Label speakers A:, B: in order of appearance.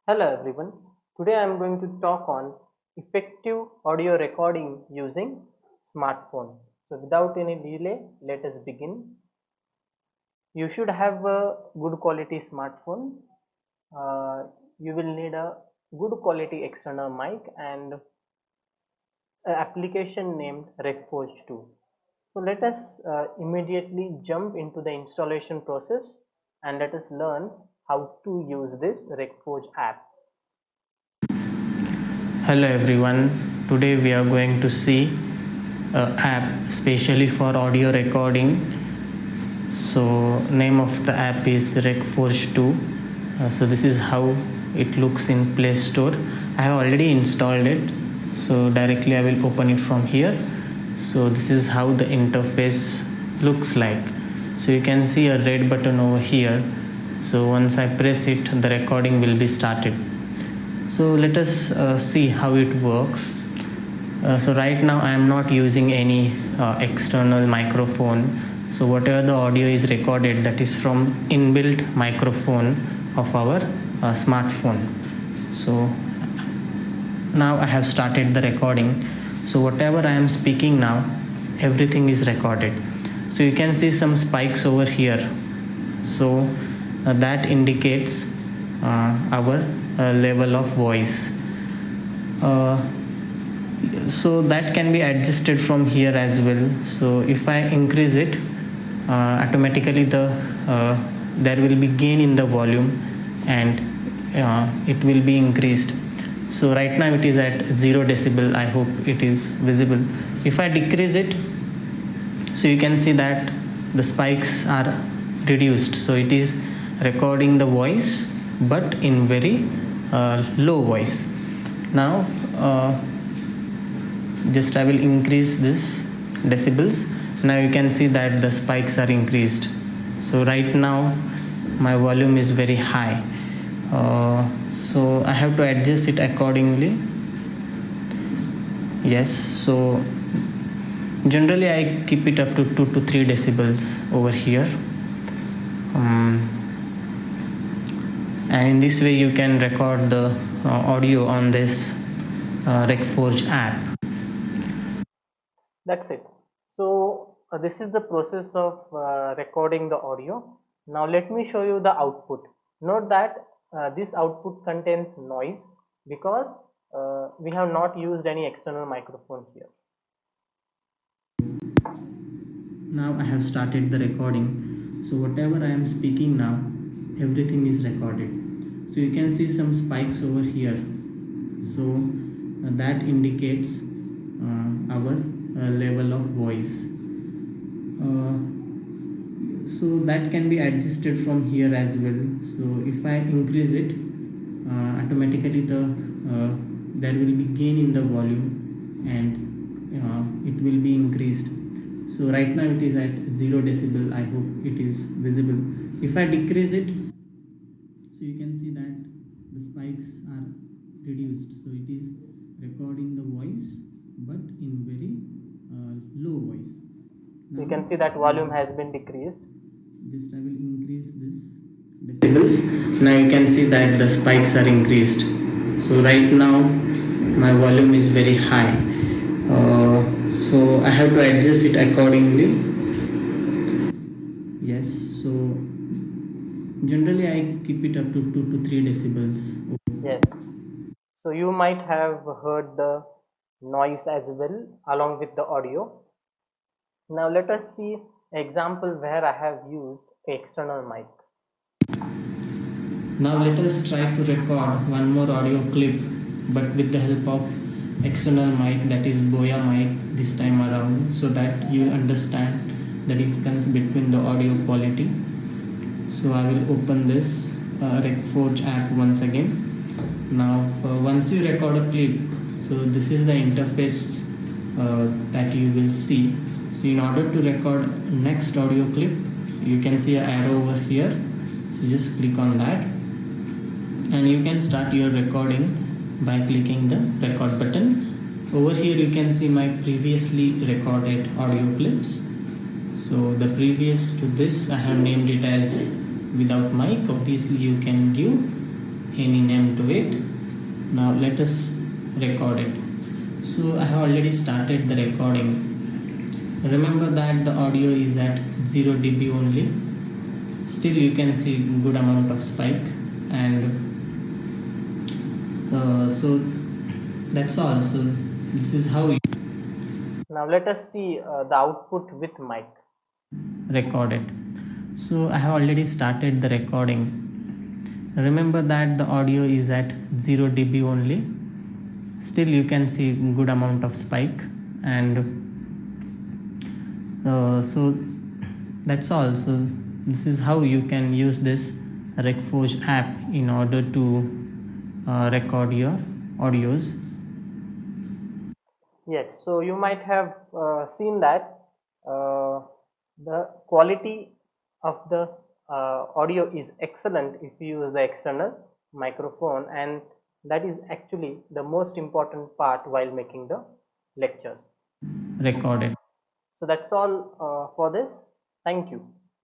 A: Hello everyone. Today I am going to talk on effective audio recording using smartphone. So without any delay, let us begin. You should have a good quality smartphone. You will need a good quality external mic and an application named RecForge 2. So let us immediately jump into the installation process and let us learn how to use this RecForge app.
B: Hello everyone. Today we are going to see an app specially for audio recording. So name of the app is RecForge 2. So this is how it looks in Play Store. I have already installed it. So directly I will open it from here. So this is how the interface looks like. So you can see a red button over here. So once I press it, the recording will be started. So let us see how it works. So right now I am not using any external microphone. So whatever the audio is recorded, that is from inbuilt microphone of our smartphone. So now I have started the recording. So whatever I am speaking now, everything is recorded. So you can see some spikes over here. So that indicates our level of voice. So that can be adjusted from here as well. So if I increase it, automatically there will be gain in the volume and it will be increased. So right now it is at 0 decibel. I hope it is visible. If I decrease it, so you can see that the spikes are reduced. So it is recording the voice but in very low voice. Now just I will increase this decibels. Now you can see that the spikes are increased. So right now my volume is very high. So I have to adjust it accordingly. Yes, so generally I keep it up to 2 to 3 decibels over here. And in this way you can record the audio on this RecForge app.
A: That's it. So this is the process of recording the audio. Now let me show you the output. Note that this output contains noise because we have not used any external microphone here.
B: Now I have started the recording. So whatever I am speaking now, everything is recorded. So you can see some spikes over here. So that indicates our level of voice. So that can be adjusted from here as well. So if I increase it, automatically there will be gain in the volume and it will be increased. So right now it is at 0 decibel. I hope it is visible. If I decrease it, so you can see that the spikes are reduced. So it is recording the voice but in very low voice.
A: So you can see that volume has been decreased.
B: Just I will increase this decibels. Now you can see that the spikes are increased. So right now my volume is very high. So I have to adjust it accordingly. Yes, so generally I keep it up to 2 to 3 decibels.
A: Yes. So you might have heard the noise as well along with the audio. Now let us see example where I have used external mic.
B: Now let us try to record one more audio clip but with the help of external mic, that is Boya mic this time around, so that you understand the difference between the audio quality. So I will open this RecForge app once again. Now once you record a clip, so this is the interface that you will see. So in order to record next audio clip, you can see an arrow over here. So just click on that and you can start your recording by clicking the record button. Over here you can see my previously recorded audio clips. So the previous to this I have named it as without mic. Obviously you can give any name to it. Now let us record it. So I have already started the recording. Remember that the audio is at 0 dB only. Still you can see good amount of spike, and so that's all. So this is how you
A: Now let us see the output with mic.
B: record it. So I have already started the recording. Remember that the audio is at 0 dB only. Still you can see good amount of spike, and so that's all. So this is how you can use this Recforge app in order to record your audios.
A: Yes, so you might have seen that the quality of the audio is excellent if you use the external microphone, and that is actually the most important part while making the lecture.
B: Record it.
A: So that's all for this. Thank you.